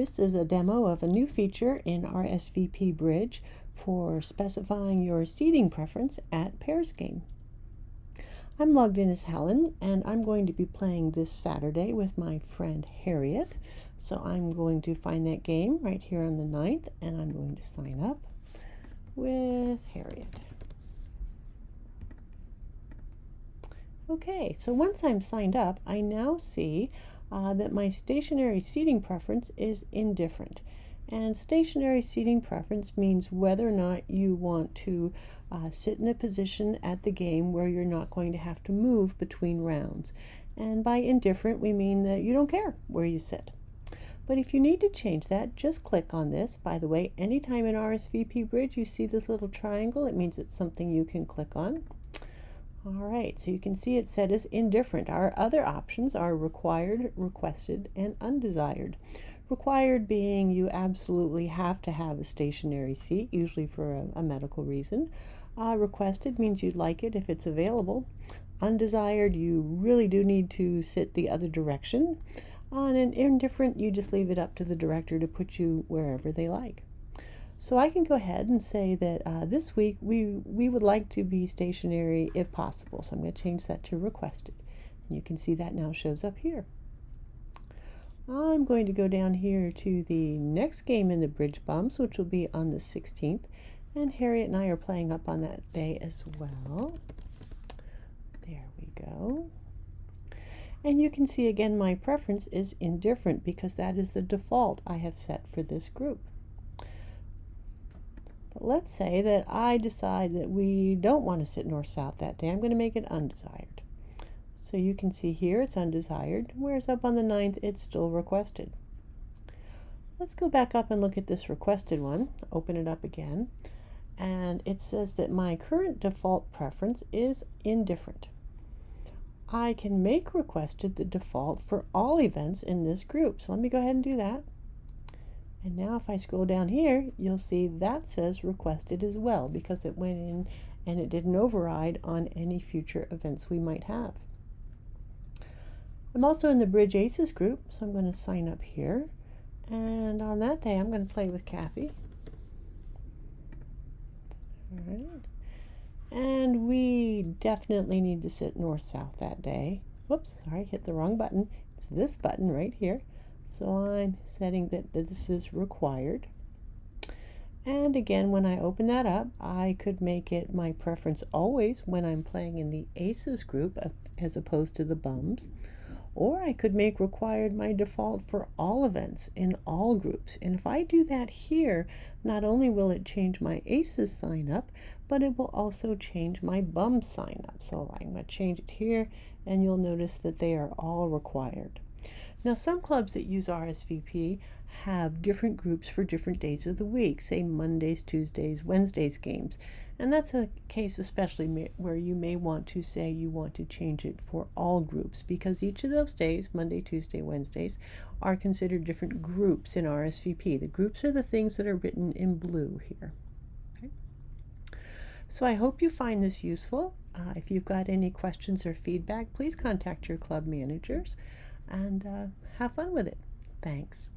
This is a demo of a new feature in RSVP Bridge for specifying your seating preference at Pairs Game. I'm logged in as Helen, and I'm going to be playing this Saturday with my friend Harriet. So I'm going to find that game right here on the 9th, and I'm going to sign up with Harriet. Okay, so once I'm signed up, I now see that my stationary seating preference is indifferent. And stationary seating preference means whether or not you want to sit in a position at the game where you're not going to have to move between rounds. And by indifferent, we mean that you don't care where you sit. But if you need to change that, just click on this. By the way, anytime in RSVP Bridge you see this little triangle, it means it's something you can click on. All right, so you can see it set as indifferent. Our other options are required, requested, and undesired. Required being you absolutely have to have a stationary seat, usually for a medical reason. Requested means you'd like it if it's available. Undesired, you really do need to sit the other direction. And indifferent, you just leave it up to the director to put you wherever they like. So I can go ahead and say that this week we would like to be stationary if possible. So I'm going to change that to requested. And you can see that now shows up here. I'm going to go down here to the next game in the Bridge Bumps, which will be on the 16th. And Harriet and I are playing up on that day as well. There we go. And you can see again my preference is indifferent because that is the default I have set for this group. But let's say that I decide that we don't want to sit north-south that day. I'm going to make it undesired. So you can see here it's undesired, whereas up on the 9th it's still requested. Let's go back up and look at this requested one. Open it up again. And it says that my current default preference is indifferent. I can make requested the default for all events in this group. So let me go ahead and do that. And now if I scroll down here, you'll see that says requested as well because it went in and it didn't override on any future events we might have. I'm also in the Bridge Aces group, so I'm going to sign up here. And on that day, I'm going to play with Kathy. All right. And we definitely need to sit north-south that day. Whoops, sorry, hit the wrong button. It's this button right here. So I'm setting that this is required. And again, when I open that up, I could make it my preference always when I'm playing in the Aces group as opposed to the Bums. Or I could make required my default for all events in all groups. And if I do that here, not only will it change my Aces sign up, but it will also change my Bums sign up. So I'm going to change it here, and you'll notice that they are all required. Now, some clubs that use RSVP have different groups for different days of the week, say Mondays, Tuesdays, Wednesdays games. And that's a case especially where you may want to say you want to change it for all groups because each of those days, Monday, Tuesday, Wednesdays, are considered different groups in RSVP. The groups are the things that are written in blue here. Okay. So I hope you find this useful. If you've got any questions or feedback, please contact your club managers and have fun with it. Thanks.